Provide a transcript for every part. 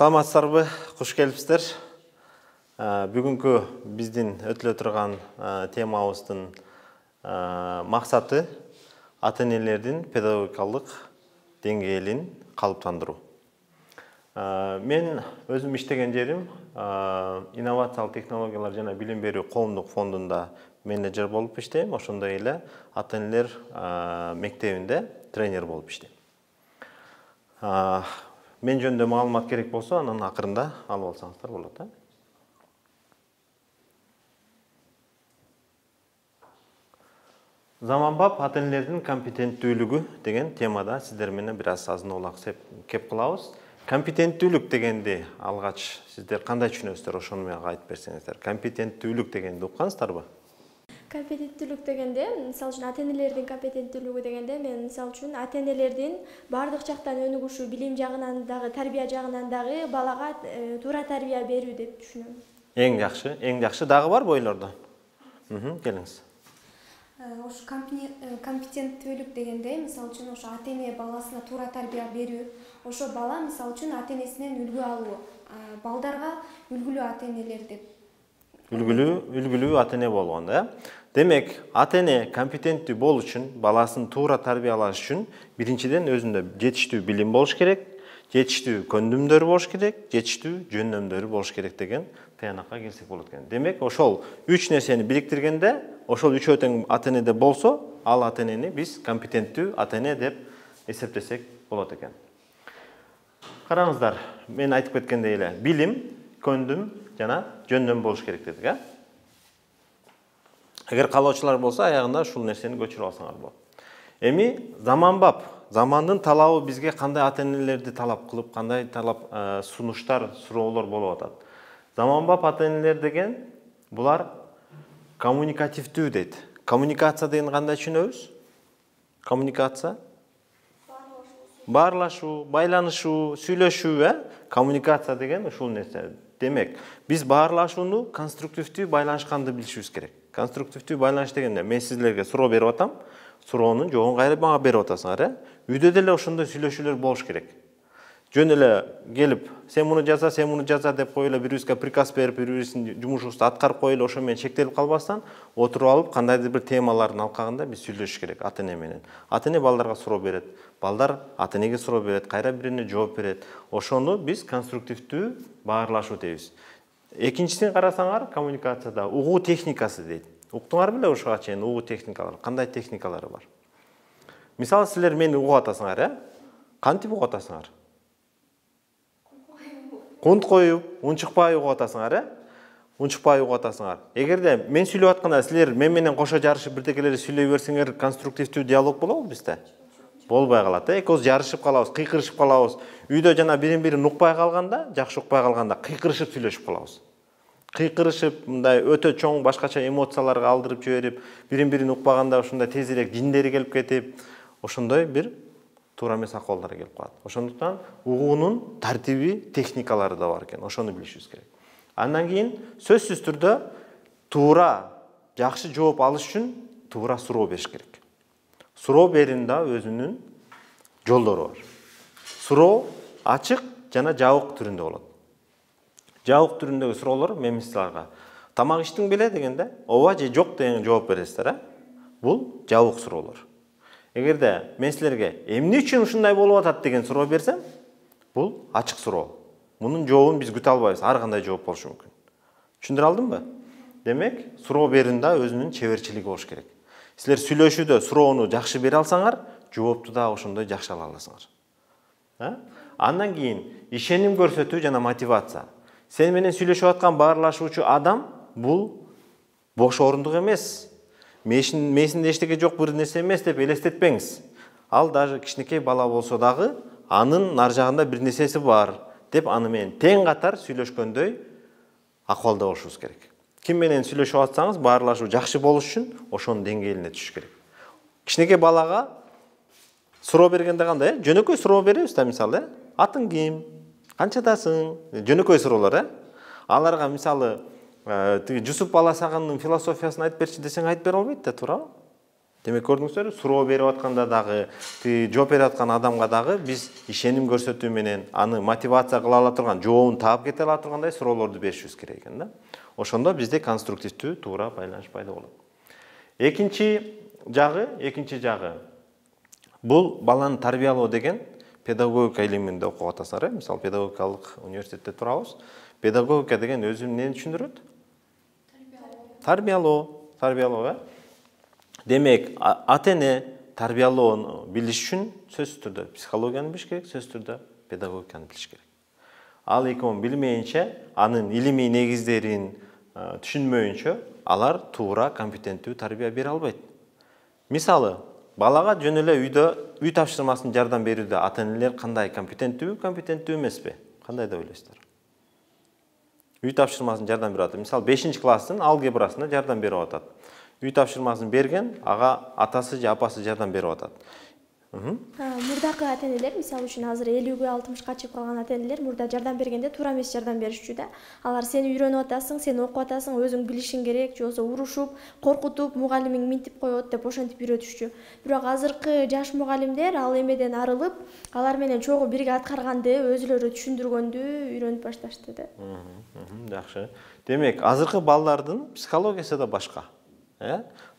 Саламатсыздарбы, куш келипсиздер. Бүгүнкү биздин өтүлө турган темабыздын максаты ата-энелердин педагогикалык деңгээлин калыптандыруу. Мен өзүм иштеген жерим инновациялык технологиялар жана билим берүү коомдук фондунда менеджер болуп иштейм, ошондой эле ата-энелер мектебинде тренер болуп иштейм. Мен жөнүндө маалымат керек болсо, анан акырында алып алсаңыздар болот. Заманбап ата-энелердин компетенттүүлүгү деген темада сиздер менен бир аз азын-аулак кеп кылабыз. Компетенттүүлүк дегенди алгач сиздер кандай түшүнөсүздөр, ошону мага айтып берсеңиздер. Компетенттүүлүк дегенди уккансыздарбы? Компетенттүүлүк дегенде, мисалы үчүн ата-энелердин компетенттүүлүгү дегенде, мен мисалы үчүн ата-энелердин бардык жактан өнүгүшү, билим жагынан дагы, тарбия жагынан дагы балага туура тарбия берүү деп түшүнөм. Эң жакшы дагы барбы ойлордо? Келиңиз. Ошо компетенттүүлүк дегенде, мисалы үчүн ошо ата-эне баласына туура тарбия берүү, ошо бала мисалы үчүн ата-энесинен үлгү алуу, балдарга үлгүлүү ата-энелер деп. Үлгүлүү ата-эне болгондо, Демек, ата-эне компетенттүү болуу үчүн, баласын туура тарбиялаш үчүн биринчиден өзүндө жетиштүү билим болуш керек, жетиштүү көндүмдөр болуш керек, жетиштүү жөндөмдөр болуш керек деген таянакка келсек болот экен. Демек, ошол үч нерсени бириктиргенде, ошол үчөө тең ата-энеде болсо, ал ата-энени биз компетенттүү ата-эне деп эсептесек болот экен. Караңыздар, мен айтып кеткендей эле, билим, көндүм жана жөндөм болуш керек дедик, Эгер каалоочулар болсо, аягында ушул нерсени көчүрүп алсаңар болот. Эми заманбап, замандын талабы бизге кандай ата-энелерди талап кылып, кандай талап сунуштар, суроолор болуп атат. Заманбап ата-энелер деген булар коммуникативдүү дейт. Коммуникация деген кандай түшүнөбүз? Коммуникация? Баарлашуу, байланышуу, сүйлөшүү, Коммуникация деген ушул нерсе. Демек, биз баарлашууну конструктивдүү байланышканды билишибиз керек. Конструктивдүү байланыш дегенде, мен сиздерге суроо берип атам, суроонун жообун кайра мага берип атасыңар, Үйдө деле ошондой сүйлөшүүлөр болуш керек. Жөн эле келип, сен муну жаза деп коюп эле бири-бирибизге приказ берип, бири-бирибиздин жумушубузду аткарып коюп эле ошо менен чектелип калбастан, отуруп алып, кандайдыр бир темалардын алкагында биз сүйлөшүш керек ата-эне менен. Ата-эне балдарга суроо берет, балдар ата-энеге суроо берет, кайра бирине жооп берет. Ошону биз конструктивдүү баарлашуу дейбиз. Экинчисин карасаңар, коммуникацияда угуу техникасы дейт. Уктуңар беле ушуга чейин угуу техникалары, кандай техникалары бар? Мисалы, силер мени угуп атасыңар, Кантип угуп атасыңар? Кунт коюп, унчукпай угуп атасыңар, Унчукпай угуп атасыңар. Эгерде мен сүйлөп атканда силер мен менен кошо жарышып бирдекелерди сүйлөй берсеңер, конструктивдүү диалог болобу бизде? Болбой калат, экөөбүз жарышып калабыз, кыйкырышып калабыз. Үйдө жана бирин-бирин укпай калганда, жакшы укпай калганда кыйкырышып сүйлөшүп калабыз. Кыйкырышып, мындай өтө чоң башкача эмоцияларга алдырып жиберип, бирин-бирин укпаганда ошондой тезирээк жиндери келип кетип, ошондой бир туура эмес акыбалдар келип калат. Ошондуктан угуунун тартиби, техникалары да бар экен. Ошону билишибиз керек. Андан кийин сөзсүз түрдө туура, жакшы жооп алыш үчүн туура суроо бериш керек. Суроо берүүнүн да өзүнүн жолдору бар. Суроо ачык жана жабык түрүндө болот. Жабык түрүндөгү суроолор мен мисалга тамак иштиң беле дегенде, ооба же жок деген жооп бересиздер, Бул жабык суроолор. Эгерде мен силерге эмне үчүн ушундай болуп атат деген суроо берсем, бул ачык суроо. Мунун жообун биз күтө албайбыз, ар кандай жооп болушу мүмкүн. Түшүндүрө алдымбы? Демек, суроо берүүнүн да өзүнүн чеберчилиги болуш керек. Силер сүйлөшүүдө суроону жакшы бере алсаңар, жоопту да ошондой жакшы ала аласыңар. Андан кийин ишеним көрсөтүү жана мотивация. Сен менен сүйлөшүп аткан баарлашуучу адам бул бош орундук эмес. Месинде эчтеке жок бир нерсе эмес деп элестетпеңиз. Ал даже кичинекей бала болсо дагы анын нар жагында бир нерсеси бар деп аны менен тең катар сүйлөшкөндөй акыбалда болушубуз керек. Ким менен сүйлөшүп атсаңыз, баарлашуу жакшы болуш үчүн ошонун деңгээлине түшүш керек. Кичинекей балага суроо бергенде кандай? Жөнөкөй суроо беребиз да, мисалы, атың ким? Канчадасың? Жөнөкөй суроолор, Аларга мисалы, Жусуп Баласагындын философиясын айтып берчи десең айтып бере албайт да, туурабы? Демек көрдүңүздөр, суроо берип атканда дагы, жооп берип аткан адамга дагы биз ишеним көрсөтүү менен аны мотивация кыла ала турган, жообун таап кете ала тургандай суроолорду беришибиз керек экен да. Ошондо бизде конструктивдүү туура байланыш пайда болот. Экинчи жагы бул баланы тарбиялоо деген педагогика илиминде окуп атасыңар, мисалы педагогикалык университетте турабыз. Педагогика деген өзү эмнени түшүндүрөт? Тарбиялоо. Демек, ата-эне тарбиялоону билиш үчүн сөзсүз түрдө психологияны билиш керек, сөзсүз түрдө педагогиканы билиш керек. Ал экөөнү билмейинче, анын илимий негиздерин түшүнмөйүнчө, алар туура компетенттүү тарбия бере албайт. Мисалы, балага жөн эле үйдө үй тапшырмасын жардам берүүдө ата-энелер кандай компетенттүү эмеспи? Кандай деп ойлойсуздар? Үй тапшырмасын жардам берип атат. Мисалы, 5-класстын алгебрасына жардам берип атат. Үй тапшырмасын берген, ага атасы же апасы жардам берип атат. Мурдакы ата-энелер, мисалы үчүн азыр 50-ге 60-ка чыгып калган ата-энелер мурда жардам бергенде туура эмес жардам беришчү да. Алар сен үйрөнүп атасың, сен окуп атасың, өзүң билишиң керек, же болбосо урушуп, коркутуп, мугалимиң минтип коет деп ошентип үйрөтүшчү. Бирок азыркы жаш мугалимдер ал эмеден арылып, алар менен чогуу бирге аткарганды, өзүлөрү түшүндүргөндү үйрөнүп башташты да. Жакшы. Демек, азыркы балдардын психологиясы да башка.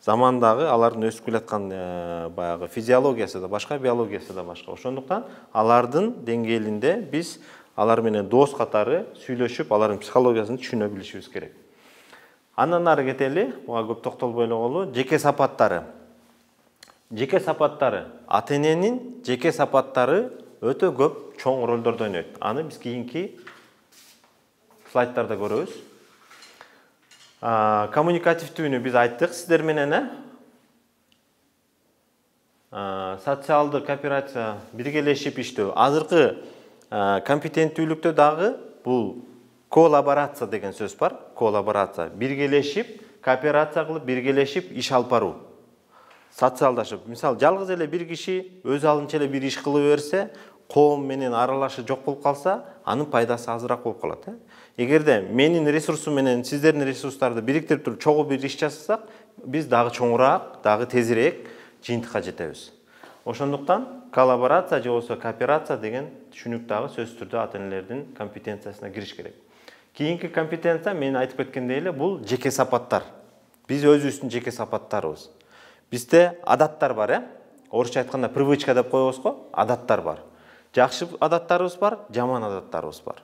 Замандагы алардын өсүп келаткан баягы физиологиясы да башка, биологиясы да башка. Ошондуктан алардын деңгээлинде биз алар менен дос катары сүйлөшүп, алардын психологиясын түшүнө билишибиз керек. Андан ары кетели, буга көп токтолбой эле коелу. Жеке сапаттары. Ата-эненин жеке сапаттары өтө көп чоң ролдорду ойнойт. Аны биз кийинки слайдтарда көрөбүз. Коммуникативдүүнү биз айттык сиздер менен, социалдык кооперация, биргелешип иштөө. Азыркы компетенттүүлүктө дагы бул коллаборация деген сөз бар. Коллаборация, биргелешип, кооперация кылып, биргелешип иш алып баруу. Социалдашып, мисалы, жалгыз эле бир киши өз алдынча эле бир иш кылып берсе, коом менен аралашы жок болуп калса, анын пайдасы азыраак болуп калат. Эгерде менин ресурсум менен сиздердин ресурстарды бириктирип туруп чогуу бир иш жасасак, биз дагы чоңураак, дагы тезирээк жыйынтыкка жетебиз. Ошондуктан коллаборация же болбосо кооперация деген түшүнүк дагы сөзсүз түрдө ата-энелердин компетенциясына кириш керек. Кийинки компетенция мен айтып кеткендей эле бул жеке сапаттар. Биз өзүбүздүн жеке сапаттарыбыз. Бизде адаттар бар, орусча айтканда привычка деп коебуз го, адаттар бар. Жакшы адаттарыбыз бар, жаман адаттарыбыз бар.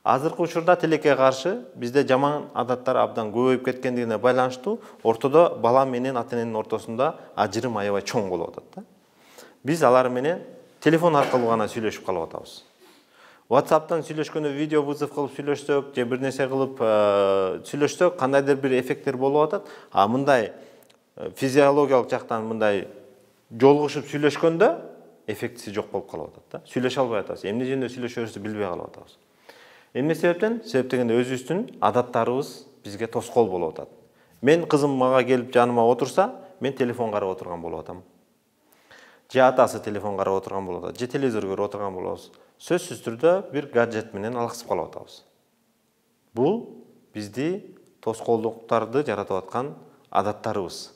Азыркы учурда тилекке каршы бизде жаман адаттар абдан көбөйүп кеткендигине байланыштуу ортодо бала менен ата-эненин ортосунда ажырым аябай чоң болуп атат. Биз алар менен телефон аркылуу гана сүйлөшүп калып атабыз. WhatsApp'тан сүйлөшкөндө видео вызов кылып сүйлөшсөк, же бир нерсе кылып сүйлөшсөк, кандайдыр бир эффекттер болуп атат. А мындай физиологиялык жактан мындай жолугушуп сүйлөшкөндө эффектиси жок болуп калып атат. Сүйлөшө албай атабыз. Эмне жөнүндө сүйлөшөрүбүздү билбей калып атабыз. Эмне себептен? Себеп дегенде өзүбүздүн адаттарыбыз бизге тоскоол болуп атат. Мен кызым мага келип жаныма отурса, мен телефон карап отурган болуп атам. Же атасы телефон карап отурган болуп атат, же телевизор көрүп отурган болобуз. Сөзсүз түрдө бир гаджет менен алаксып калып атабыз. Бул бизди тоскоолдуктарды жаратып аткан адаттарыбыз.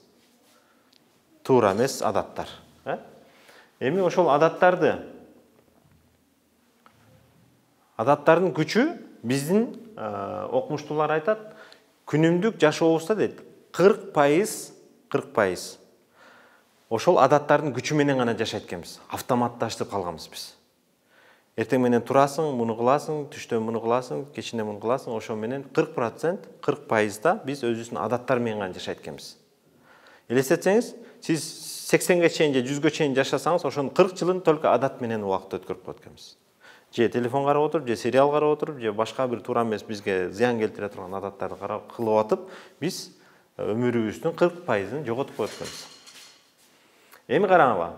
Туура эмес адаттар. Эми ошол адаттардын күчү биздин окумуштуулар айтат, күнүмдүк жашообузда дейт 40% ошол адаттардын күчү менен гана жашайт экенбиз. Автоматташтырып калганбыз биз. Эртең менен турасың, муну кыласың, түштөн муну кыласың, кечинде муну кыласың, ошо менен 40% биз өзүбүздүн адаттар менен гана жашайт экенбиз. Элестетсеңиз, сиз 80-ге чейин же 100-га чейин жашасаңыз, ошонун 40 жылын только адат менен убакыт өткөрүп коет экенбиз. Же телефон карап отуруп, же сериал карап отуруп, же башка бир туура эмес бизге зыян келтире турган адаттарды кылып атып, биз өмүрүбүздүн 40%-ын жоготуп коет экенбиз. Эми караңызбы,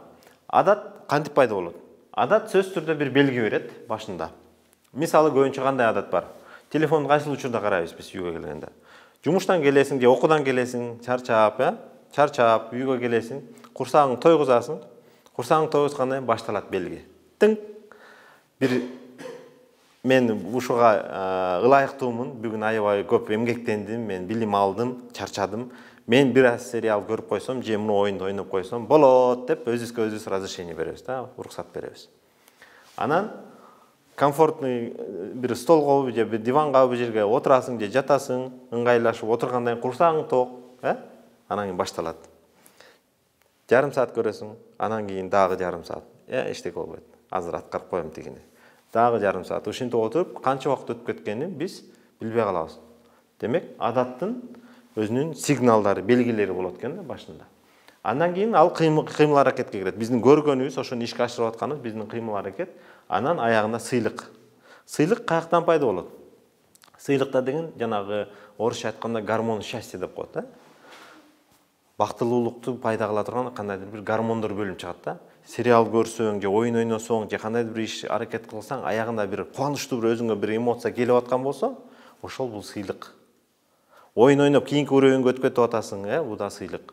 адат кантип пайда болот? Адат сөзсүз түрдө бир белги берет башында. Мисалы көбүнчө кандай адат бар? Телефонду кайсыл учурда карайбыз биз үйгө келгенде? Жумуштан келесиң же окуудан келесиң, чарчап, үйгө келесиң, курсагың тойгузасың. Курсагың тойгузгандан кийин башталат белги. Тың. Бир мен ушуга ылайыктуумун, бүгүн аябай көп эмгектендим, мен билим алдым, чарчадым. мен бир аз сериал көрүп койсом, же муну оюнду ойноп койсом, болот деп өзүбүзгө разрешение беребиз да, уруксат беребиз. Анан комфортный бир столго же бир диванга бир жерге отурасың же жатасың, ыңгайлашып отургандан курсагың ток, анан кийин башталат. Жарым саат көрөсүң, анан кийин дагы жарым саат. Эчтеке болбойт. Азыр аткарып коем тигини. Дагы жарым саат. Ушинтип отуруп, канча убакыт өтүп кеткенин биз билбей калабыз. Демек, адаттын өзүнүн сигналдары, белгилери болот экен да башында. Андан кийин ал кыймыл аракетке кирет. Биздин көргөнүбүз, ошону ишке ашырып атканыбыз биздин кыймыл аракет. Анан аягында сыйлык. Сыйлык каяктан пайда болот? Сыйлыкта деген жанагы орусча айтканда гормон счастья деп коет, бактылуулукту пайда кыла турган кандайдыр бир гормондор бөлүнүп чыгат да. Сериал көрсөң, же ойун ойносоң, же кандайдыр бир иш аракет кылсаң, аягында бир кубанычтуу бир өзүңө бир эмоция келип аткан болсо, ошол бул сыйлык. Oyun oynап, kийинки өрөөнгө өтүп кетип атасың, бул да сыйлык.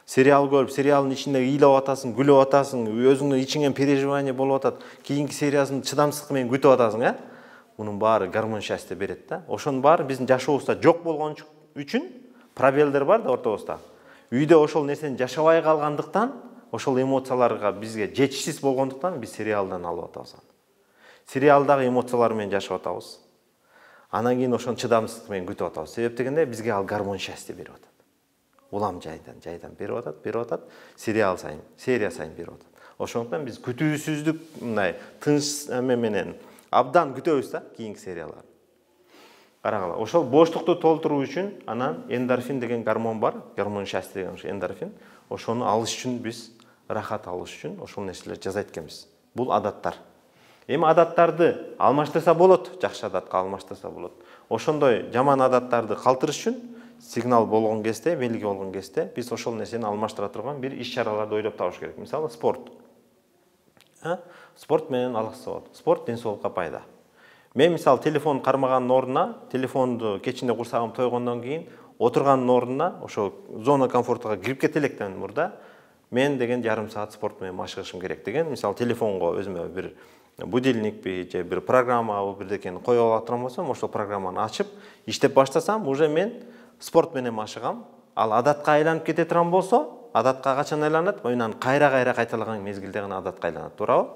Сериал көрүп, сериалдын ичинде ыйлап атасың, күлүп атасың, өзүңдүн ичиңен переживание болуп атат. Кийинки сериясын чыдамсыздык менен күтүп атасың, Мунун баары гормон счастья берет да. Ошонун баары биздин жашообузда жок болгон үчүн пробелдер бар да ортобузда. Үйдө ошол нерсени жашабай калгандыктан, ошол эмоцияларга бизге жетишсиз болгондуктан биз сериалдан алып атабыз. Сериалдагы эмоциялар менен жашап атабыз. Анан кийин ошону чыдамсыздык менен күтүп атабыз. Себеп дегенде бизге ал гормон счастья берип атат. Улам жайдан берип атат, сериал сайын, серия сайын берип атат. Ошондуктан биз күтүүсүздүк мындай тынч менен абдан күтөбүз да кийинки сериялар. Карагыла, ошол боштукту толтуруу үчүн анан эндорфин деген гормон бар, гормон счастья деген эндорфин. Ошону алыш үчүн биз рахат алыш үчүн ошол нерселерди жасайт экенбиз. Бул адаттар. Эми адаттарды алмаштырса болот, жакшы адатка алмаштырса болот. Ошондой жаман адаттарды калтырыш үчүн сигнал болгон кезде, белги болгон кезде биз ошол нерсени алмаштыра турган бир иш-чараларды ойлоп табыш керек. Мисалы, спорт. Спорт менен алгызса болот. Спорт ден соолукка пайда. Мен мисалы телефон кармаганын ордуна, телефонду кечинде курсагым тойгондон кийин отурганын ордуна, ошо зона комфортуга кирип кетелектен мурда мен деген жарым саат спорт менен машыгышым керек деген, мисалы телефонго өзүмө бир будильникпи же бир программа бирдекени коюп ала турган болсом, ошол программаны ачып иштеп баштасам, уже мен спорт менен машыгам. Ал адатка айланып кете турган болсо, адатка качан айланат? Ойнан кайра кайталаган мезгилде гана адатка айланат, туурабы?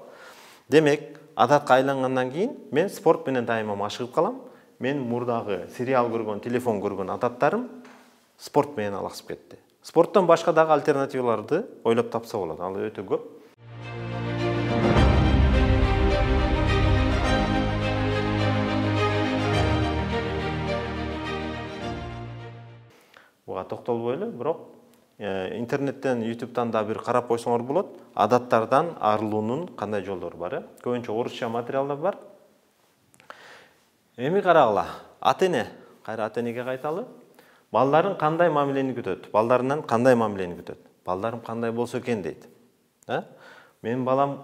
Демек, адатка айлангандан кийин мен спорт менен дайыма машыгып калам. Мен мурдагы сериал көргөн, телефон көргөн адаттарым спорт менен алгысып кетти. Спорттон башка дагы альтернативаларды ойлоп тапса болот. Ал өтө көп. Буга токтолбой эле, бирок интернеттен, YouTube'дан да бир карап койсоңор болот. Адаттардан арылуунун кандай жолдору бар, Көбүнчө орусча материалдар бар. Эми карагыла, ата-эне, кайра ата-энеге кайталы. Балдарын кандай мамилени күтөт? Балдарынан кандай мамилени күтөт? Балдарым кандай болсо экен дейт. Менин балам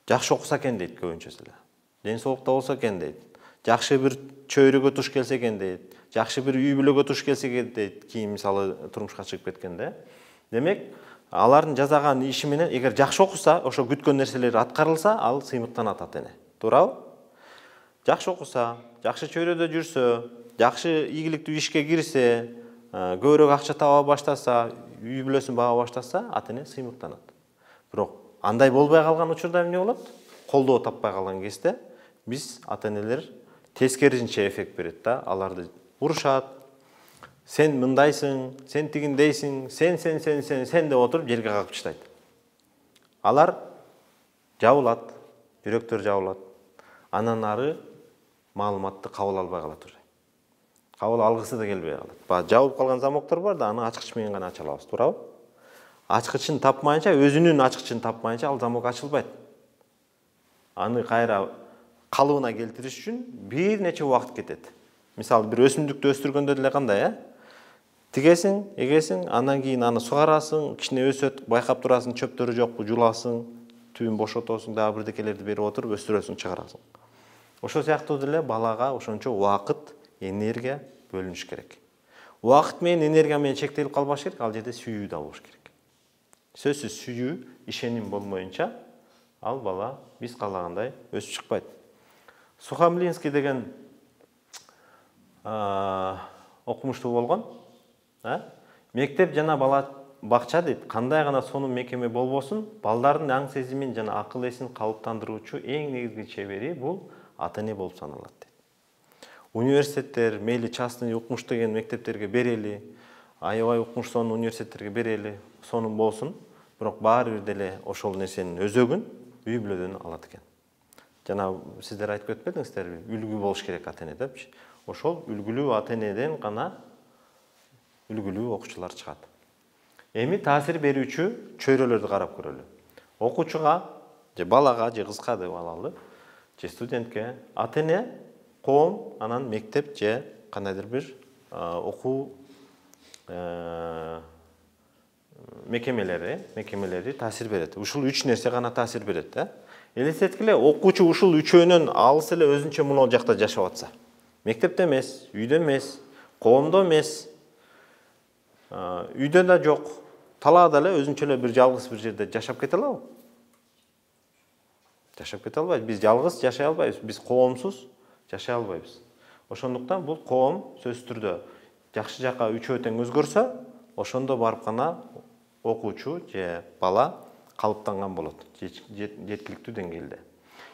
жакшы окуса экен дейт көбүнчөсү эле. Ден соолукта болсо экен дейт. Жакшы бир чөйрөгө туш келсе экен дейт. Жакшы бир үй бүлөгө туш келсе экен дейт. Кийин мисалы турмушка чыгып кеткенде. Демек, алардын жасаган иши менен эгер жакшы окуса, ошо күткөн нерселери аткарылса, ал сыймыктанат ата-эне. Туурабы? Жакшы окуса, жакшы чөйрөдө жүрсө, жакшы ийгиликтүү ишке кирсе, көбүрөөк акча таба баштаса, үй бүлөсүн бага баштаса, ата-эне сыймыктанат. Бирок андай болбой калган учурда эмне болот? Колдоо таппай калган кезде биз ата-энелер тескерисинче эффект берет да, аларды урушат. Сен мындайсың, сен тигиндейсиң, сен деп отуруп жерге кагып таштайт. Алар жабылат, жүрөктөр жабылат. Анан ары маалыматты кабыл албай калат уже. Кабыл алгысы да келбей калат. Жабылып калган замоктор бар да, аны ачкыч менен гана ача алабыз, туурабы? Ачкычын тапмайынча, өзүнүн ачкычын тапмайынча ал замок ачылбайт. Аны кайра калыбына келтириш үчүн бир нече убакыт кетет. Мисалы, бир өсүмдүктү өстүргөндө деле кандай, тигесиң, эгесиң, андан кийин аны сугарасың, кичине өсөт, байкап турасың, чөптөрү жокпу, жуласың, түбүн бошотосуң, дагы бирдекелерди берип отуруп өстүрөсүң, чыгарасың. Ошол сыяктуу деле балага ошончо убакыт, энергия бөлүнүш керек. Убакыт менен, энергия менен чектелип калбаш керек, ал жерде сүйүү да болуш керек. Сөзсүз сүйүү, ишеним болмоюнча, ал бала биз каалагандай өсүп чыкпайт. Сухомлинский деген окумуштуу болгон, Мектеп жана бала бакча дейт, кандай гана сонун мекеме болбосун, балдардын аң сезимин жана акыл эсин калыптандыруучу эң негизги чебери бул ата-эне болуп саналат дейт. Университеттер, мейли частный укмуш деген мектептерге берели, аябай укмуш сонун университеттерге берели, сонун болсун, бирок баары бир деле ошол нерсенин өзөгүн үй бүлөдөн алат экен. Жана сиздер айтып кетпедиңиздерби, үлгү болуш керек ата-эне депчи. Ошол үлгүлүү ата-энеден гана үлгүлүү окуучулар чыгат. Эми таасир берүүчү чөйрөлөрдү карап көрөлү. Окуучуга, же балага, же кызга деп алалы, же студентке ата-эне, коом, анан мектеп же кандайдыр бир окуу мекемелери таасир берет. Ушул үч нерсе гана таасир берет, да? Элестеткиле, окуучу ушул үчөөнөн алыс эле өзүнчө мынау жакта жашап атса. Мектепте эмес, үйдө эмес, коомдо эмес, үйдө да жок, талаада эле өзүнчө эле бир жалгыз бир жерде жашап кете алабы? Жашап кете албайбыз. Биз жалгыз жашай албайбыз, биз коомсуз жашай албайбыз. Ошондуктан бул коом сөзсүз түрдө жакшы жака үчөө тең өзгөрсө, ошондо барып гана окуучу же бала калыптанган болот, жеткиликтүү деңгээлде.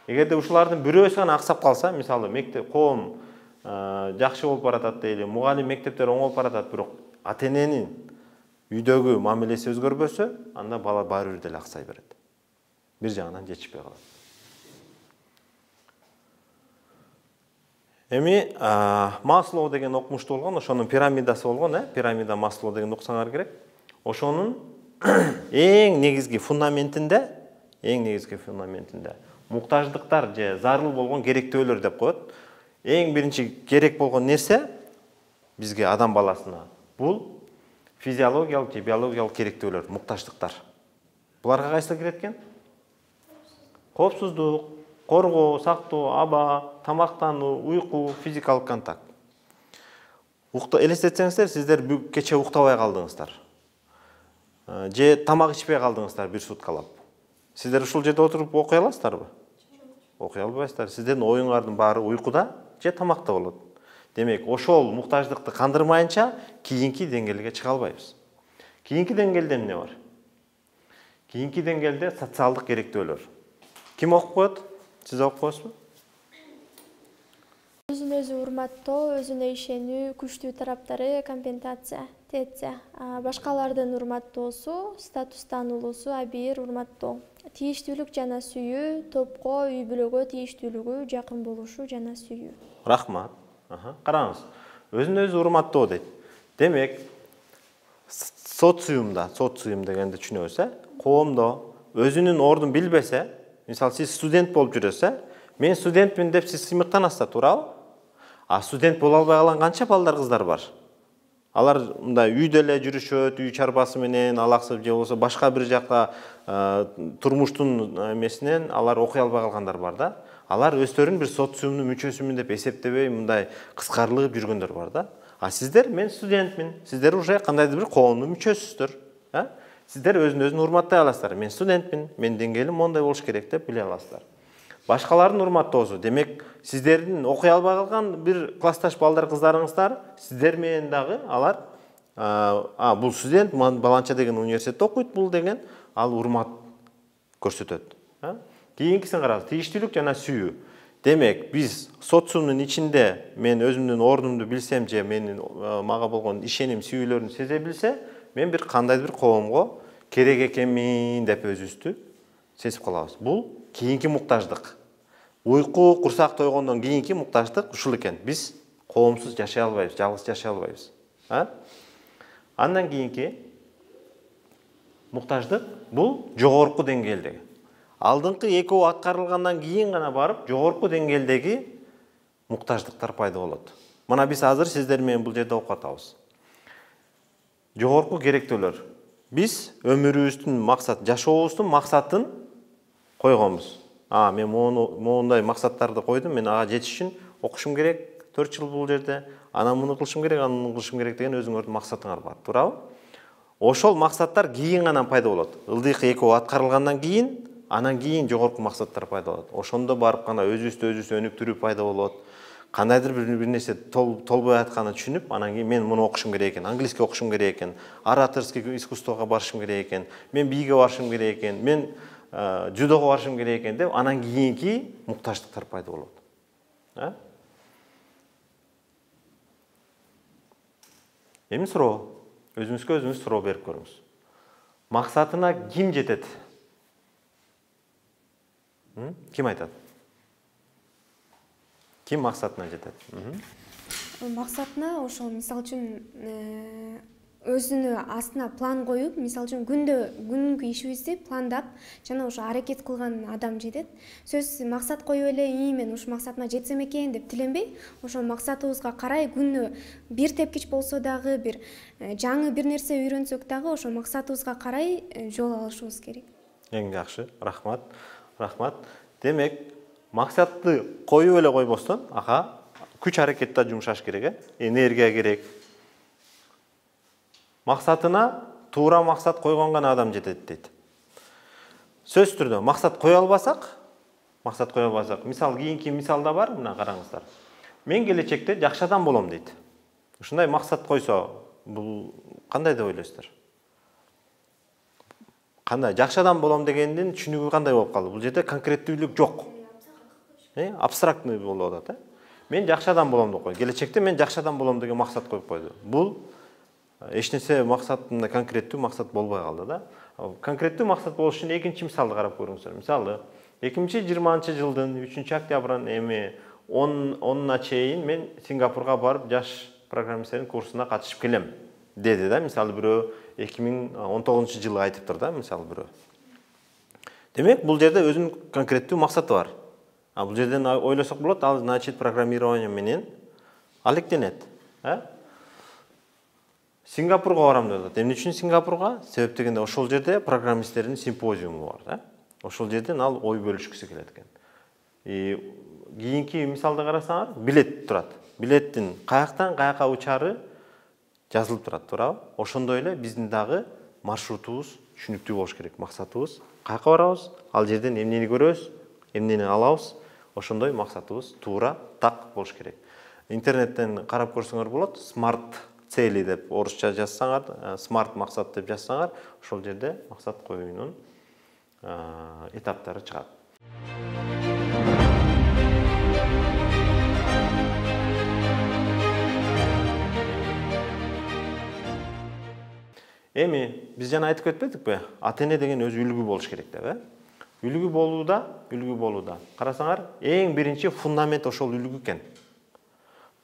Эгерде ушулардын бирөөсү гана аксап калса, мисалы мектеп, коом жакшы болуп баратат дейли, мугалим мектептер оңолуп баратат, бирок ата-эненин үйдөгү мамилеси өзгөрбөсө, анда бала баары бир деле аксай берет. Бир жагынан жетишпей калат. Эми Маслоу деген окумуштуу болгон, ошонун пирамидасы болгон, пирамида Маслоу деген уксаңар керек. Ошонун эң негизги фундаментинде муктаждыктар же зарыл болгон керектөөлөр деп коет. Эң биринчи керек болгон нерсе бизге адам баласына бул физиологиялык же биологиялык керектөөлөр, муктаждыктар. Буларга кайсы кирет экен? Коопсуздук, коргоо, сактоо, аба, тамактануу, уйку, физикалык контакт. Элестетсеңиздер, сиздер кече уктабай калдыңыздар. Же тамак ичпей калдыңыздар бир суткалап. Сиздер ушул жерде отуруп окуй аласыздарбы? Окуй албайсыздар. Сиздердин оюңардын баары уйкуда же тамакта болот. Демек, ошол муктаждыкты кандырмайынча кийинки деңгээлге чыга албайбыз. Кийинки деңгээлде эмне бар? Кийинки деңгээлде социалдык керектөөлөр. Ким окуп коет? Сиз окуп коесузбу? Өзүн өзү урматтоо, өзүнө ишенүү, күчтүү тараптары, компенсация, теция. Башкалардын урматтоосу, статустанулуусу, абийир урматтоо. Тийиштүүлүк жана сүйүү, топко, үй бүлөгө тийиштүүлүгү, жакын болушу жана сүйүү. Рахмат. Караңыз. Өзүн өзү урматтоо дейт. Демек, социум дегенди түшүнөбүз, коомдо өзүнүн ордун билбесе, мисалы сиз студент болуп жүрөсүз, мен студентмин деп сиз сыймыктанасыз, туурабы? А студент боло албай калган канча балдар, кыздар бар? Алар мындай үйдө эле жүрүшөт, үй чарбасы менен алаксып же болбосо башка бир жакка турмуштун эмесинен алар окуй албай калгандар бар да. Алар өздөрүн бир социумдун мүчөсүмүн деп эсептебей мындай кыскарылып жүргөндөр бар да. А сиздер, мен студентмин, сиздер уже кандайдыр бир коомдун мүчөсүздөр. Сиздер өзүн урматтай аласыздар. Мен студентмин, мен деңгээлим мондай болуш керек деп биле аласыздар. Башкалардын урматтоосу, демек, сиздердин окуй албай калган бир классташ балдар, кыздарыңыздар, сиздер менен дагы алар, бул студент, баланча деген университетте окуйт бул деген, ал урмат көрсөтөт. Кийинкисин караңыз, тийиштүүлүк жана сүйүү. Демек, биз социумдун ичинде мен өзүмдүн орнумду билсем же менин мага болгон ишеним, сүйүүлөрүн сезе билсе, мен бир кандайдыр бир коомго керек экенмин деп өзүбүздү сезип калабыз. Бул кийинки муктаждык. Уйку, курсак тойгондон кийинки муктаждык ушул экен. Биз коомсуз жашай албайбыз, жалгыз жашай албайбыз. Андан кийинки муктаждык бул жогорку деңгээлдеги. Алдыңкы экөө аткарылгандан кийин гана барып, жогорку деңгээлдеги муктаждыктар пайда болот. Мына биз азыр сиздер менен бул жерде окуп атабыз. Жогорку керектөөлөр. Биз өмүрүбүздүн жашообуздун максатын койгонбуз. Мен моундай максаттарды койдум, мен ага жетиш үчүн окушум керек, 4 жыл бул жерде, анан муну кылышым керек, анан муну кылышым керек деген өзүңөрдүн максатыңар бар, туурабы? Ошол максаттар кийин гана пайда болот. Ылдыйкы экөө аткарылгандан кийин, анан кийин жогорку максаттар пайда болот. Ошондо барып гана өзүбүздү өнүктүрүү пайда болот. кандайдыр бир нерсе толбой атканын түшүнүп, анан кийин мен муну окушум керек экен, английский окушум керек экен, ораторский искусствого барышым керек экен, мен бийге барышым керек экен, мен жудого барышым керек экен деп, анан кийинки муктаждыктар пайда болот. Эми суроо, өзүңүзгө өзүңүз суроо берип көрүңүз. Максатына ким жетет? Ким айтат? Ким максатына жетет? Максатына ошол мисалы үчүн өзүнө астына план коюп, мисалы үчүн күнгү ишибизди пландап, жана ошо аракет кылган адам жетет. Сөз максат коюп эле, мен ушу максатыма жетсем экен деп тиленбей, ошол максатыбызга карай күнү бир тепкич болсо дагы, бир жаңы бир нерсе үйрөнсөк дагы, ошол максатыбызга карай жол алышыбыз керек. Эң жакшы, рахмат. Рахмат. Демек, максатты коюп эле койбостон, күч аракетте жумшаш керек, энергия керек. Максатына туура максат койгон гана адам жетет дейт. Сөз түрдө максат кое албасак, мисал кийинки мисалда бар, мына караңыздар. Мен келечекте жакшы адам болом дейт. Ушундай максат койсо, бул кандай деп ойлойсуздар? Кандай жакшы адам болом дегендин түшүнүгү кандай болуп калды? Бул жерде конкреттүүлүк жок. Абстрактный болуп атат. Мен жакшы адам болом деп кой. Келечекте мен жакшы адам болом деген максат коюп койду. Бул эч нерсе максатында конкреттүү максат болбой калды да. Конкреттүү максат болуш үчүн экинчи мисалды карап көрүңүздөр. Мисалы, 2020-жылдын 3-октябрын эми 10-на чейин мен Сингапурга барып жаш программисттердин курсуна катышып келем деди да. Мисалы бирөө 2019-жылы айтыптыр да, мисалы бирөө. Демек, бул жерде өзүнүн конкреттүү максаты бар. Бул жерден ойлосок болот, ал значит программирование менен алектенет. Сингапурга барам деп. Эмне үчүн Сингапурга? Себеп дегенде ошол жерде программисттердин симпозиуму бар, да? Ошол жерден ал ой бөлүшкүсү келет экен. Кийинки мисалды карасаңар, билет турат. Билеттин каяктан каяка учары жазылып турат, туурабы? Ошондой эле биздин дагы маршрутубуз түшүнүктүү болуш керек, максатыбыз. Каяка барабыз? Ал жерден эмнени көрөбүз? Эмнени алабыз? Ошондой максатыбыз туура так болуш керек. Интернеттен карап көрсөңөр болот, смарт цели деп орусча жазсаңар, смарт максат деп жазсаңар, ошол жерде максат коюунун этаптары чыгат. Эми биз жана айтып кетпедикпи? Ата-эне деген өзү үлгү болуш керек деп, Үлгү болууда. Карасаңар, эң биринчи фундамент ошол үлгү экен.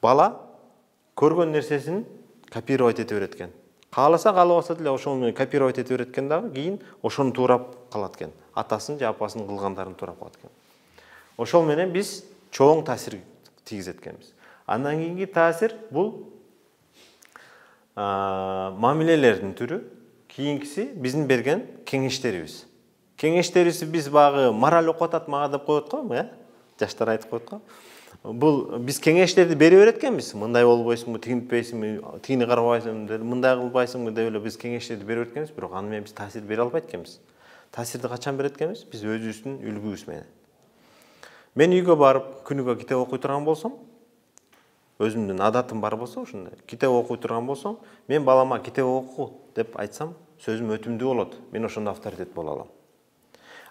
Бала көргөн нерсесин копировать ете берет экен. Каалабаса деле ошону копировать ете берет экен дагы, кийин ошону туурап калат экен. Атасын же апасынын кылгандарын туурап калат экен. Ошол менен биз чоң таасир тийгизет экенбиз. Андан кийинки таасир бул мамилелердин түрү, кийинкиси биздин берген кеңештерибиз. Кеңештерибизди биз багы мораль окуп атат мага деп коет го, жаштар айтып коет го. Бул биз кеңештерди бере берет экенбиз. Мындай болбойсуңбу, тигинтпейсиңби, тигини карабайсыңбы, мындай кылбайсыңбы деп эле биз кеңештерди бере берет экенбиз, бирок аны менен биз таасир бере албайт экенбиз. Таасирди качан берет экенбиз? Биз өзүбүздүн үлгүбүз менен. Мен үйгө барып күнүгө китеп окуй турган болсом, өзүмдүн адатым бар болсо, ушундай китеп окуй турган болсом, мен балама китеп оку деп айтсам, сөзүм өтүмдүү болот. Мен ошондо авторитет боло алам.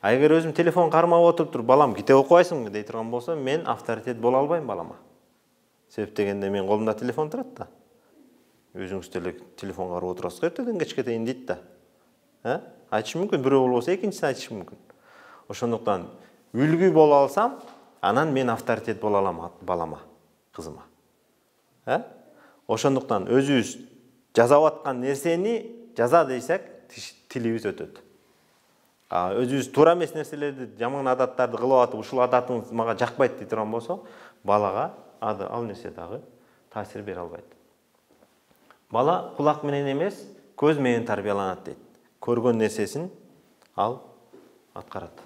Эгер өзүм телефон кармап отуруп туруп, балам китеп окубайсыңбы дей турган болсо, мен авторитет боло албайм балама. Себеп дегенде мен колумда телефон турат да. Өзүңүз деле телефон карап отурасыз, эртеден кечке чейин дейт да. Айтышы мүмкүн, бирөө болбосо экинчисин айтышы мүмкүн. Ошондуктан үлгү боло алсам, анан мен авторитет боло алам балама, кызыма. Ошондуктан өзүбүз жазап аткан нерсени жаза дейсек, тилибиз өтөт. Өзүбүз туура эмес нерселерди, жаман адаттарды кылып атып, ушул адатыңыз мага жакпайт дей турган болсо, балага ал нерсе дагы таасир бере албайт. Бала кулак менен эмес, көз менен тарбияланат дейт. Көргөн нерсесин ал аткарат.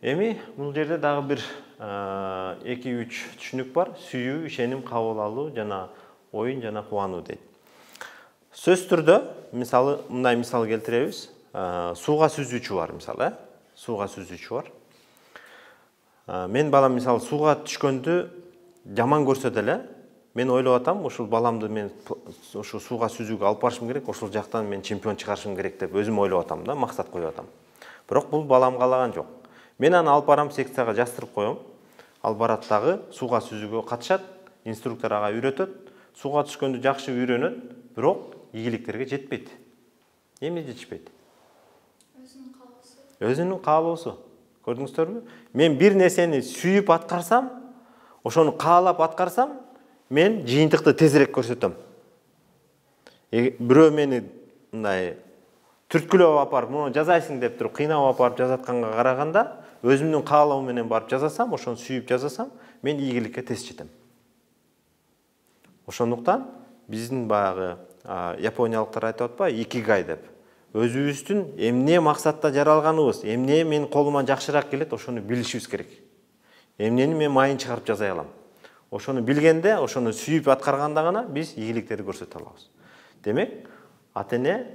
Эми бул жерде дагы бир 2-3 түшүнүк бар. Сүйүү, ишеним, кабыл алуу жана оюн жана кубануу дейт. Сөз түрдө, мисалы, мындай мисал келтиребиз. Сууга сүзүүчү бар, мисалы, сууга сүзүүчү бар. Мен балам мисалы сууга түшкөндү жаман көрсө деле, мен ойлоп атам, ушул баламды мен ошо сууга сүзүүгө алып барышым керек, ошол жактан мен чемпион чыгарышым керек деп өзүм ойлоп атам да, максат коюп атам. Бирок бул балам каалаган жок. Мен аны алып барам, секцияга жастырып коем. Ал барат дагы сууга сүзүүгө катышат, инструктор ага үйрөтөт, сууга түшкөндү жакшы үйрөнөт, бирок ийгиликтерге жетпейт. Эмне жетишпейт? Өзүнүн каалоосу. Көрдүңүздөрбү? Мен бир нерсени сүйүп аткарсам, ошону каалап аткарсам, мен жыйынтыкты тезирээк көрсөтөм. Бирөө мени мындай түрткүлөп алып барып, муну жазайсың деп туруп, кыйнап алып барып жазатканга караганда, өзүмдүн каалоом менен барып жазасам, ошону сүйүп жазасам, мен ийгиликке тез жетем. Ошондуктан биздин баягы япониялыктар айтып атпайбы, икигай деп. Өзүбүздүн эмне максатта жаралганыбыз, эмне менин колума жакшыраак келет, ошону билишибиз керек. Эмнени мен майын чыгарып жазай алам. Ошону билгенде, ошону сүйүп аткарганда гана биз ийгиликтерди көрсөтө алабыз. Демек, ата-эне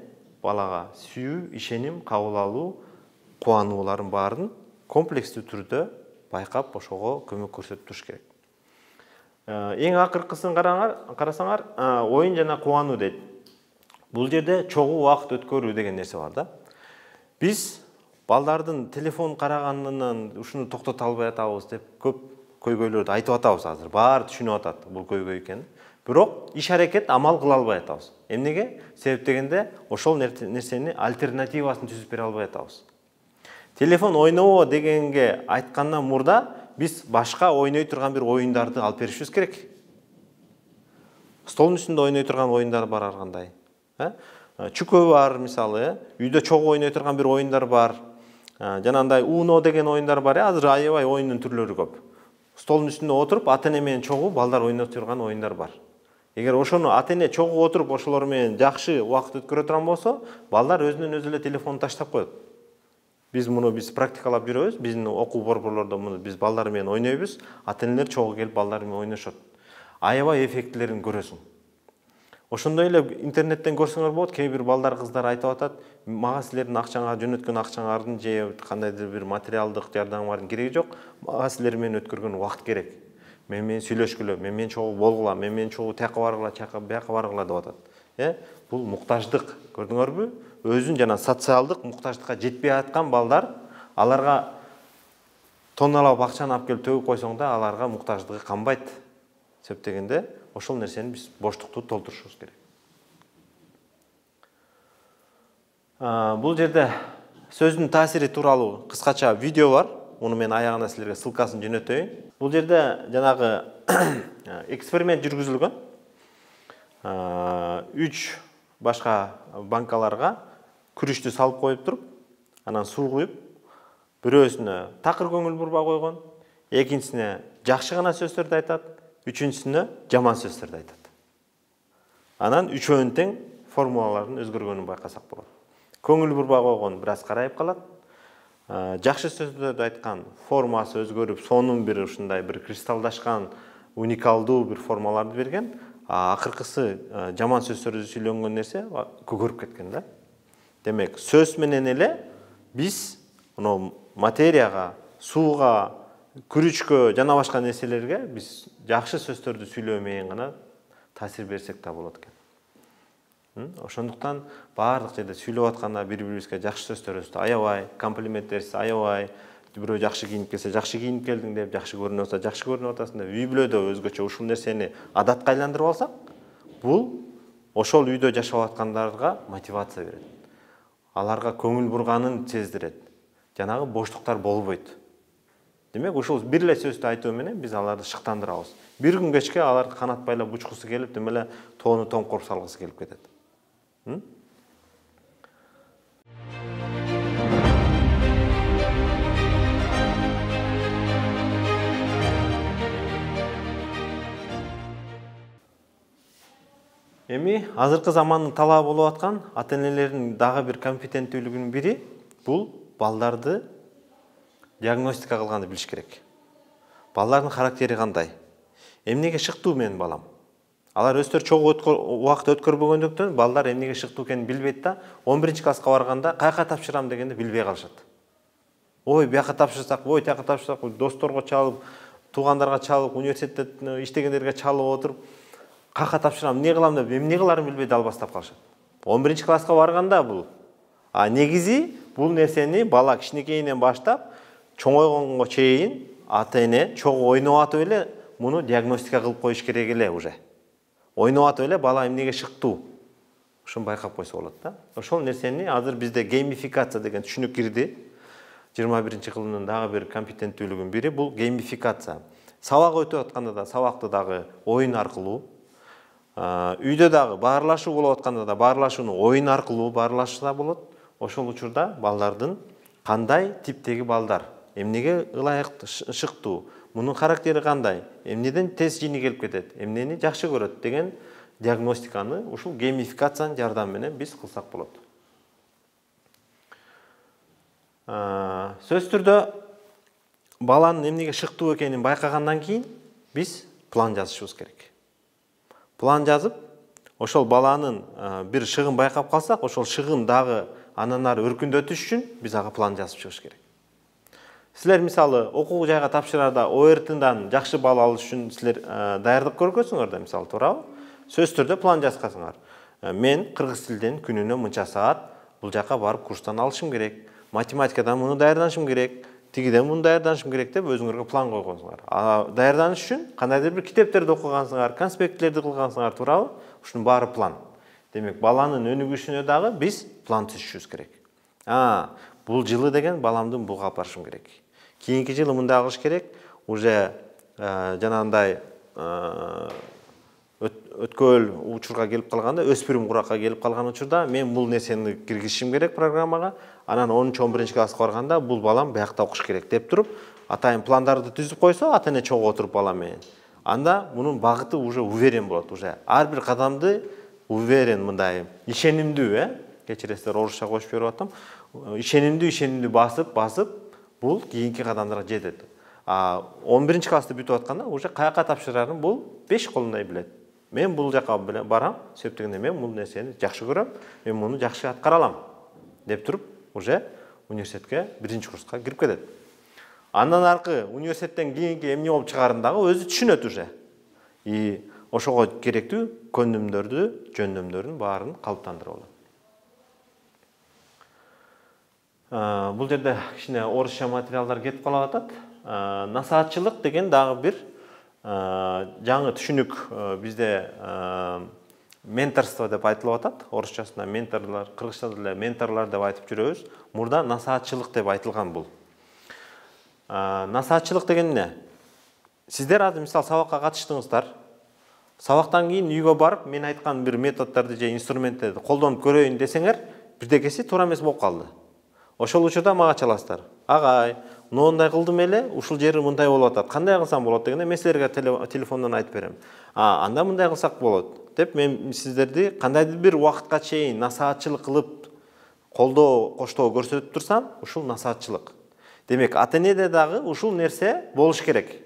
балага сүйүү, ишеним, кабыл алуу, кубанууларын баарын комплекстүү түрдө байкап, ошого көмөк көрсөтүп туруш керек. Эң акыркысын карасаңар, оюн жана кубануу дейт. Бул жерде чогуу убакыт өткөрүү деген нерсе бар да. Биз балдардын телефон караганынан ушуну токтото албай атабыз деп көп көйгөйлөрдү айтып атабыз азыр. Баары түшүнүп атат бул көйгөй экенин. Бирок иш аракет амал кыла албай атабыз. Эмнеге? Себеп дегенде ошол нерсени альтернативасын түзүп бере албай атабыз. Телефон ойнобо дегенге айткандан мурда биз башка ойной турган бир оюндарды алып беришибиз керек. Столдун үстүндө ойной турган оюндар бар ар кандай. Чүкө бар мисалы, үйдө чогуу ойной турган бир оюндар бар. Жанагындай Uno деген оюндар бар. Азыр аябай оюндун түрлөрү көп. Столдун үстүндө отуруп, ата-эне менен чогуу балдар ойноп турган оюндар бар. Эгер ошону ата-эне чогуу отуруп, ошолор менен жакшы убакыт өткөрө турган болсо, балдар өзүнөн өзү эле телефонду таштап коет. Биз практикалап жүрөбүз, биздин окуу борборлордо муну биз балдар менен ойнойбуз, ата-энелер чогуу келип балдар менен ойношот. Аябай эффектилерин көрөсүң. Ошондой эле интернеттен көрсөңөр болот, кээ бир балдар кыздар айтып атат, мага силердин акчаңар жөнөткөн акчаңардын же кандайдыр бир материалдык жардамыңардын кереги жок, мага силер менен өткөргөн убакыт керек. Мен менен сүйлөшкүлө, мен менен чогуу болгула, мен менен чогуу тияка баргыла, бияка баргыла деп атат. Бул муктаждык, көрдүңөрбү? Өзүн жана социалдык муктаждыкка жетпей аткан балдар, аларга тонналап акчаны алып келип төгүп койсоң да, аларга муктаждыгы канбайт. Себеп дегенде, ошол нерсени биз боштукту толтурушубуз керек. Бул жерде сөздүн таасири тууралуу кыскача видео бар. Муну мен аягына силерге ссылкасын жөнөтөйүн. Бул жерде жанагы эксперимент жүргүзүлгөн. 3 башка банкаларга күрүчтү салып коюп туруп, анан суу куюп, бирөөсүнө такыр көңүл бурбай койгон, экинчисине жакшы гана сөздөрдү айтат, үчүнчүсүнө жаман сөздөрдү айтат. Анан үчөөнүн тең формулалардын өзгөргөнүн байкасак болот. Көңүл бурбай койгон бир аз карайып калат. Жакшы сөздөрдү айткан формасы өзгөрүп, сонун бир ушундай бир кристалдашкан, уникалдуу бир формаларды берген. Акыркысы жаман сөздөрдү сүйлөнгөн нерсе көгөрүп кеткен да. Демек, сөз менен эле биз материяга, сууга, күрүчкө жана башка нерселерге биз жакшы сөздөрдү сүйлөө менен гана таасир берсек да болот экен. Ошондуктан баардык жерде сүйлөп атканда бири-бирибизге жакшы сөздөрүбүздү аябай, комплимент берсе аябай, бирөө жакшы кийинип келсе, жакшы кийинип келдиң деп, жакшы көрүнүп атса, жакшы көрүнүп атасың деп, үй бүлөдө өзгөчө ушул нерсени адатка айландырып алсак, бул ошол үйдө жашап аткандарга мотивация берет. Аларга көңүл бурганын сездирет. Жанагы боштуктар болбойт. Демек, ушул бир эле сөздү айтуу менен биз аларды шыктандырабыз. Бир күн кечке алар канат байлап учкусу келип, демеле тоону томкоруп салгысы келип кетет. Эми азыркы замандын талабы болуп аткан ата-энелердин дагы бир компетенттүүлүгүнүн бири бул балдарды диагностика кылганды билиш керек. Балдардын характери кандай? Эмнеге шыктуу менин балам? Алар өздөрү чогуу убакыт өткөрбөгөндүктөн балдар эмнеге шыктуу экенин билбейт да, 11-класска барганда каяка тапшырам дегенде билбей калышат. ой бияка тапшырсак, ой тияка тапшырсак, досторго чалып, туугандарга чалып, университетте иштегендерге чалып отуруп, какка тапшырам, эмне кылам деп, эмне кыларын билбей дал баштап калышат. 11-класска барганда бул. А негизи бул нерсени бала кичинекейинен баштап чоңойгонго чейин ата-эне чогуу ойноп атып эле муну диагностика кылып коюш керек эле уже. Ойноп атып эле бала эмнеге шыктуу. Ошону байкап койсо болот да. Ошол нерсени азыр бизде геймификация деген түшүнүк кирди. 21-кылымдын дагы бир компетенттүүлүгүнүн бири бул геймификация. Сабак өтүп атканда да сабакты дагы оюн аркылуу, үйдө дагы баарлашуу болуп атканда да баарлашууну оюн аркылуу баарлашса болот. Ошол учурда балдардын кандай типтеги балдар, эмнеге ылайык шыктуу, мунун характери кандай, эмнеден тез жини келип кетет, эмнени жакшы көрөт деген диагностиканы ушул геймификациянын жардамы менен биз кылсак болот. Сөз түрдө баланын эмнеге шыктуу экенин байкагандан кийин биз план жазышыбыз керек. План жазып, ошол баланын бир шыгын байкап калсак, ошол шыгын дагы андан ары өркүндөтүш үчүн биз ага план жазып чыгыш керек. Силер мисалы окуу жайга тапшырарда ОРТдан жакшы балл алыш үчүн силер даярдык көргөсүңөр да мисалы, туурабы? Сөз түрдө план жазгансыңар. Мен кыргыз тилден күнүнө мынча саат бул жака барып курстан алышым керек. Математикадан муну даярданышым керек. Тигиден муну даярданышым керек деп өзүңөргө план койгонсуңар. Даярданыш үчүн кандайдыр бир китептерди окугансыңар, конспектлерди кылгансыңар, туурабы? Ушунун баары план. Демек, баланын өнүгүшүнө дагы биз план түзүшүбүз керек. Бул жылы деген баламдын буга алып барышым керек. Кийинки жылы мындай кылыш керек. Уже жанагындай өткөл учурга келип калганда, өспүрүм куракка келип калган учурда мен бул нерсени киргизишим керек программага. Анан 10-11-класска барганда бул балам биякта окуш керек деп туруп, атайын пландарды түзүп койсо, ата-эне чогуу отуруп бала менен. Анда мунун багыты уже уверен болот, уже ар бир кадамды уверен, мындай ишенимдүү, кечиресиздер, орусча коюп берип атам. Ишенимдүү басып, бул кийинки кадамдарга жетет. 11-классты бүтүп атканда уже каяка тапшырарын бул 5 колундай билет. Мен бул жака барам, себептегенде мен бул нерсени жакшы көрөм, мен муну жакшы аткара алам деп туруп, уже университетке 1-курска кирип кетет. Андан аркы университеттен кийинки эмне болуп чыгарын дагы өзү түшүнөт уже. Ошого керектүү көндүмдөрдү, жөндөмдөрдүн баарын калыптандырып алат. Бул жерде кичине орусча материалдар кетип калып атат. Насаатчылык деген дагы бир жаңы түшүнүк бизде менторство деп айтылып атат. Орусчасында менторлор, кыргызчада деле менторлор деп айтып жүрөбүз. Мурда насаатчылык деп айтылган бул. Насаатчылык деген эмне? Сиздер азыр мисалы сабакка катыштыңыздар. Сабактан кийин үйгө барып, мен айткан бир методдорду же инструменттерди колдонуп көрөйүн десеңер, бирдекеси туура эмес болуп калды. Ошол учурда мага чаласыздар. Агай, мындай кылдым эле, ушул жери мындай болуп атат. Кандай кылсам болот дегенде мен силерге телефондон айтып берем. Анда мындай кылсак болот деп мен сиздерди кандайдыр бир убакытка чейин насаатчылык кылып, колдоо, коштоо көрсөтүп турсам, ушул насаатчылык. Демек, ата-энеде дагы ушул нерсе болуш керек.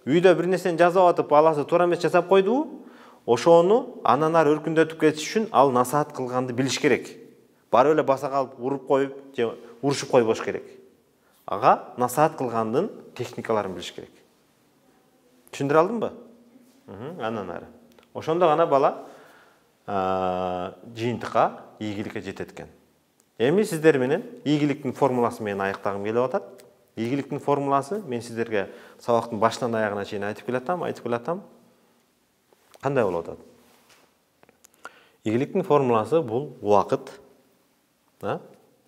Үйдө бир нерсени жазып атып, баласы туура эмес жасап койдубу? Ошону андан ары өркүндөтүп кетиш үчүн ал насаат кылганды билиш керек. Барып эле баса калып, уруп коюп, же урушуп койбош керек. Ага насаат кылгандын техникаларын билиш керек. Түшүндүрө алдымбы? Андан ары. Ошондо гана бала жыйынтыкка, ийгиликке жетет экен. Эми сиздер менен ийгиликтин формуласы менен аяктагым келип атат. Ийгиликтин формуласы мен сиздерге сабактын башынан аягына чейин айтып келатам. Кандай болуп атат? Ийгиликтин формуласы бул убакыт.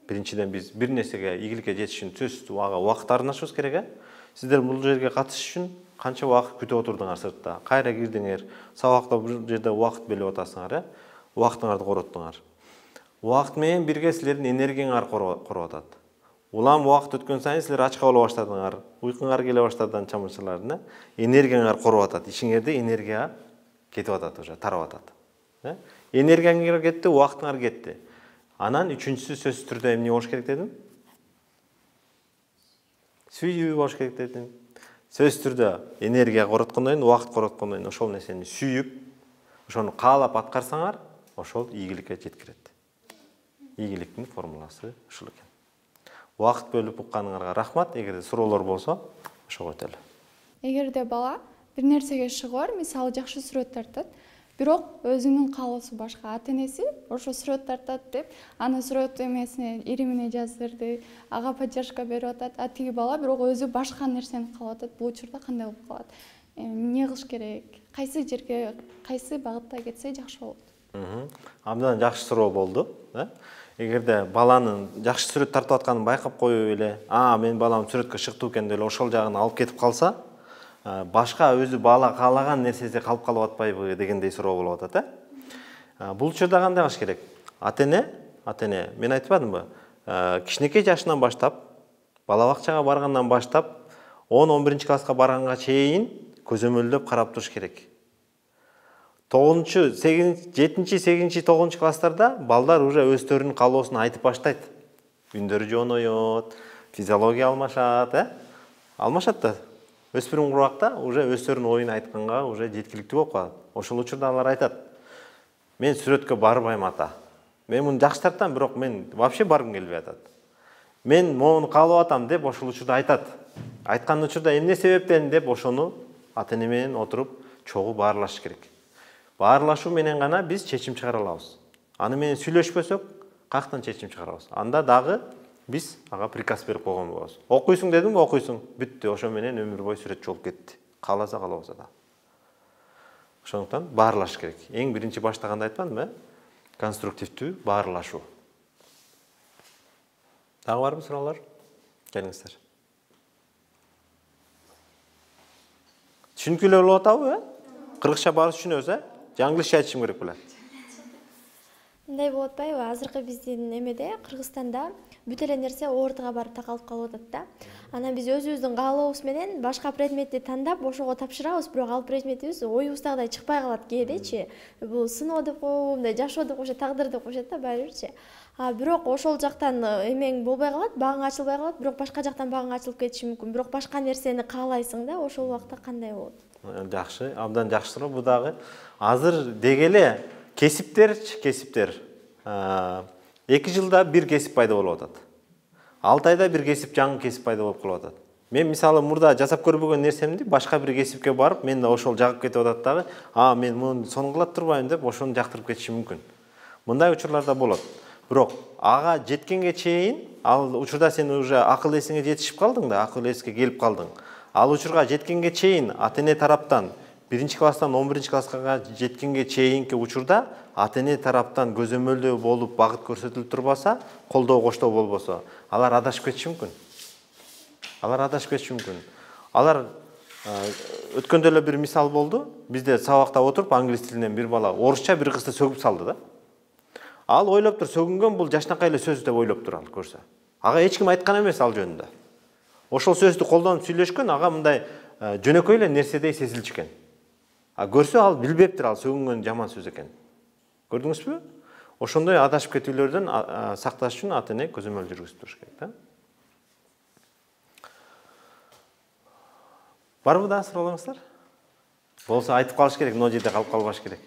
Биринчиден биз бир нерсеге ийгиликке жетиш үчүн сөзсүз убакыт арнашыбыз керек. Сиздер бул жерге катышыш үчүн канча убакыт күтүп отурдуңар сыртта? Кайра кирдиңер? Сабакта бир жерде убакыт белип атасыңар, убактыңарды короттуңар. Убакыт менен бирге силердин энергияңар короп атат. Улам убакыт өткөн сайын силер ачка боло баштадыңар, уйкуңар келе баштады чамырчыларына, энергияңар короп атат. Ишиңерде энергия кетип атат уже, тарап атат. Энергияңар кетти, убактыңар кетти. Анан үчүнчүсү сөзсүз түрдө эмне болуш керек дедим? Сүйүү болуш керек дедим. Сөзсүз түрдө энергия короткондон кийин, убакыт короткондон кийин ошол нерсени сүйүп, ошону каалап аткарсаңар, ошол ийгиликке жеткирет. Ийгиликтин формуласы ушул экен. Убакыт бөлүп укканыңарга рахмат. Эгерде суроолор болсо, ошого өтөлү. Эгерде бала бир нерсеге шыгор, мисалы жакшы сүрөт тартат, бирок өзүнүн каалоосу башка, ата-энеси ошо сүрөт тартат деп, аны сүрөт эмесине иримине жазып берди, ага поддержка берип атат, а тиги бала бирок өзү башка нерсени каалап атат. Бул учурда кандай болуп калат? Эмне кылыш керек? Кайсы жерге, кайсы багытта кетсе жакшы болот? Абдан жакшы суроо болду. Эгерде баланын жакшы сүрөт тартып атканын байкап коюп эле, менин балам сүрөткө чыктуу экен деп эле ошол жагын алып кетип калса, башка өзү бала каалаган нерседе калып атпайбы дегендей суроо болуп атат. Бул учурда кандай кылыш керек? Ата-эне, мен айтпадымбы? Кичинекей жашынан баштап, бала бакчага баргандан баштап, 10-11 класска барганга чейин көзөмөлдөп карап туруш керек. 7-8 класстарда балдар уже өздөрүнүн каалоосун айтып баштайт. Үндөрү жоноёт, физиология алмашат, алмашат да. Өспүрүм куракта уже өздөрүнүн оюн айтканга уже жеткиликтүү болуп калат. Ошол учурда алар айтат: "Мен сүрөткө барбайм ата. Мен муну жакшы тартам, бирок мен вообще баргым келбей атат. Мен моуну каалап атам" деп ошол учурда айтат. Айткан учурда эмне себептен деп ошону ата-эне менен отуруп чогуу баарлаш керек. Баарлашуу менен гана биз чечим чыгара алабыз. Аны менен сүйлөшпөсөк, каяктан чечим чыгарабыз? Анда дагы биз ага приказ берип койгон болобуз. Окуйсуң дедимби, окуйсуң. Бүттү, ошо менен өмүр бою сүрөтчү болуп кетти. Кааласа каалабаса да. Ошондуктан баарлаш керек. Эң биринчи баштаганда айтпадымбы? Конструктивдүү баарлашуу. Дагы барбы суроолор? Келиңиздер. Түшүнүкүлүү болуп атабы? Кыргызча баары түшүнөбүз, Жаңглышча айтышым керек беле? Мындай болуп атпайбы? Азыркы биздин эмеде, Кыргызстанда бүт эле нерсе ортого барып такалып калып атат да. Анан биз өзүбүздүн каалообуз менен башка предметти тандап ошого тапшырабыз, бирок ал предметибиз оюбуздагыдай чыкпай калат кээдечи. Бул сыноо деп коебу, мындай жашоо деп коюшат, тагдыр деп коюшат да баары бирчи. Бирок ошол жактан эмең болбой калат, багың ачылбай калат, бирок башка жактан багың ачылып кетиши мүмкүн. Бирок башка нерсени каалайсың да, ошол убакта кандай болот? Жакшы, абдан жакшы суроо. Бул дагы азыр дегеле кесиптер 2 жылда бир кесип пайда болуп атат. 6 айда бир кесип, жаңы кесип пайда болуп калып атат. Мен мисалы мурда жасап көрбөгөн нерсемди башка бир кесипке барып, мен да ошол жагып кетип атат дагы, мен муну сонун кылат турбайм деп ошону жактырып кетиши мүмкүн. Мындай учурларда болот. Бирок ага жеткенге чейин, ал учурда сен уже акыл эсиңе жетишип калдың да, акыл эске келип калдың. Ал учурга жеткенге чейин ата-эне тараптан 1 класстан 11 класска жеткенге чейинки учурда ата-эне тараптан көзөмөлдөө болуп, багыт көрсөтүлүп турбаса, колдоо коштоо болбосо, алар адашып кетиши мүмкүн. Алар өткөндө эле бир мисал болду. Бизде сабакта отуруп англис тилинен бир бала орусча бир кызды сөгүп салды да. Ал ойлоп тур, сөгүнгөн бул жашнакай эле сөз деп ойлоп тур ал көрсө. Ага эч ким айткан эмес ал жөнүндө. Ошол сөздү колдонуп сүйлөшкөн, ага мындай жөнөкөй эле нерседей сезилчү экен. Көрсө ал билбептир ал сөгүнгөн жаман сөз экен. Көрдүңүзбү? Ошондой адашып кетүүлөрдөн сакташ үчүн ата-эне көзөмөл жүргүзүп туруш керек да. Барбы да суроолоруңуздар? Болсо айтып калыш керек, могу жерде калып калбаш керек.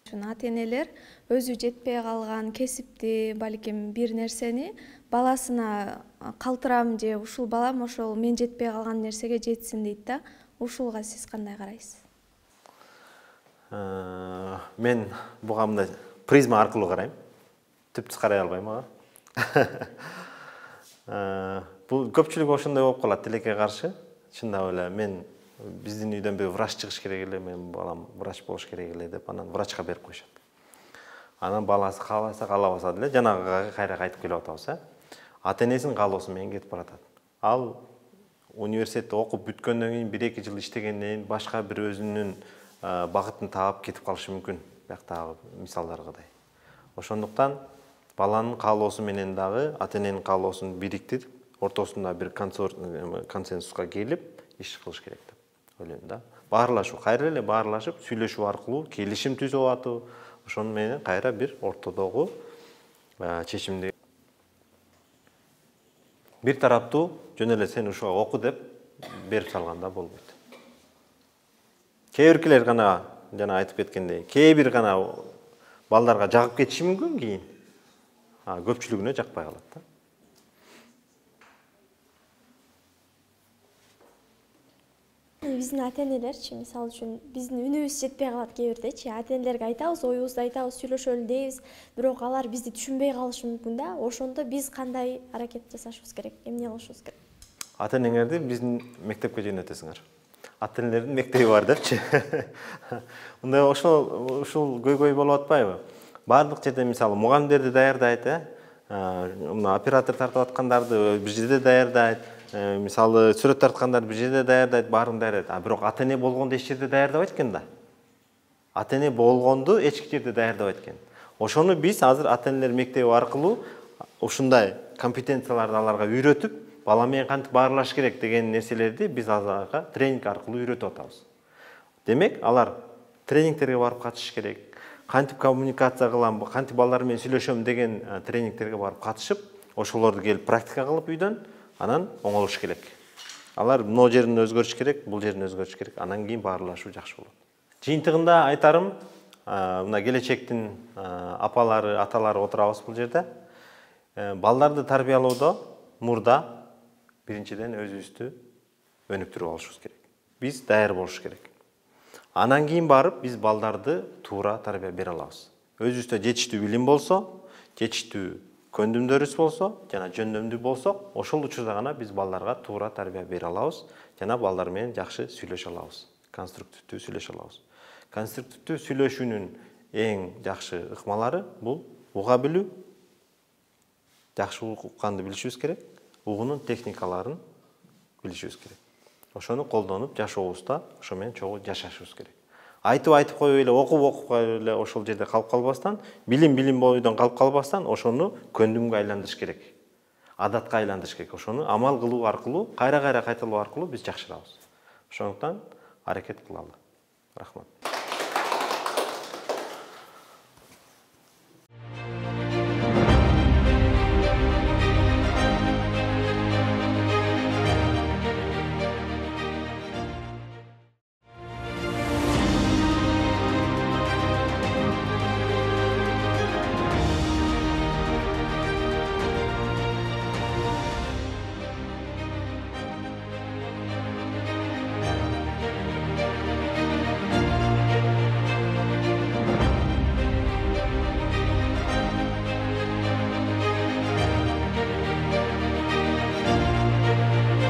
Ата-энелер өзү жетпей калган кесипти, балким бир нерсени баласына калтырам же ушул балам ошол мен жетпей калган нерсеге жетсин дейт да. Ушулга сиз кандай карайсыз? Мен буга мындай призма аркылуу карайм. Түптүз карай албайм ага. Бул көпчүлүк ошондой болуп калат, тилекке каршы. Чындап эле мен биздин үйдөн бир врач чыгыш керек эле, мен балам врач болуш керек эле деп анан врачка берип коюшат. Анан баласы кааласа, каалабаса деле жанагыга кайра кайтып келип атабыз, ата-энесинин каалоосу менен кетип баратат. Ал университетте окуп бүткөндөн кийин 1-2 жыл иштегенден кийин башка бир өзүнүн багытын таап кетип калышы мүмкүн, бияктагы мисалдаргыдай. Ошондуктан баланын каалоосу менен дагы ата-эненин каалоосун бириктирип, ортосунда бир консенсуска келип иш кылыш керек деп ойлойм да. Баарлашуу, кайра эле баарлашып, сүйлөшүү аркылуу келишим түзүп атуу, ошону менен кайра бир ортодогу чечимди бир тараптуу жөн эле сен ушуга оку деп берип салганда болбойт. Кээ биркилер гана жана айтып кеткендей, кээ бир гана балдарга жагып кетиши мүмкүн кийин. Көпчүлүгүнө жакпай калат да. Биздин ата-энелерчи, мисалы үчүн биздин үнүбүз жетпей калат кээ бирдечи. Ата-энелерге айтабыз, оюбузду айтабыз, сүйлөшөлү дейбиз, бирок алар бизди түшүнбөй калышы мүмкүн да. Ошондо биз кандай аракет жасашыбыз керек, эмне кылышыбыз керек? Ата-энеңерди биздин мектепке жөнөтөсүңөр. Ата-энелердин мектеби бар депчи. Мындай ушул көйгөй болуп атпайбы? Бардык жерде мисалы мугалимдерди даярдайт, мына оператор тартып аткандарды бир жерде даярдайт, мисалы сүрөт тарткандарды бир жерде даярдайт, баарын даярдайт. Бирок ата-эне болгондо эч жерде даярдабайт экен да. Ата-эне болгондо эч жерде даярдабайт экен. Ошону биз азыр ата-энелер мектеби аркылуу ушундай компетенцияларды аларга үйрөтүп, бала менен кантип баарлаш керек деген нерселерди биз аларга тренинг аркылуу үйрөтүп атабыз. Демек, алар тренингтерге барып катышыш керек. Кантип коммуникация кылам, кантип балдар менен сүйлөшөм деген тренингтерге барып катышып, ошолорду келип практика кылып үйдөн, анан оңолуш керек. Алар мына жерин өзгөртүш керек, бул жерин өзгөртүш керек. Анан кийин баарлашуу жакшы болот. Жыйынтыгында айтарым, мына келечектин апалары, аталары отурабыз бул жерде. Балдарды тарбиялоодо мурда биринчиден өзүбүздү өнүктүрүп алышыбыз керек. Биз даяр болуш керек. Анан кийин барып биз балдарды туура тарбия бере алабыз. Өзүбүздө жетиштүү билим болсо, жетиштүү көндүмдөрүбүз болсо, жана жөндөмдүү болсок, ошол учурда гана биз балдарга туура тарбия бере алабыз, жана балдар менен жакшы сүйлөшө алабыз, конструктивдүү сүйлөшө алабыз. Конструктивдүү сүйлөшүүнүн эң жакшы ыкмалары бул уга билүү, жакшы укканды билишибиз керек, угуунун техникаларын билишибиз керек. Ошону колдонуп жашообузда ошо менен чогуу жашашыбыз керек. Айтып коюп эле, окуп эле ошол жерде калып калбастан, билим бойдон калып калбастан, ошону көндүмгө айландырыш керек. Адатка айландырыш керек. Ошону амал кылуу аркылуу, кайра кайталоо аркылуу биз жакшырабыз. Ошондуктан аракет кылалы. Рахмат.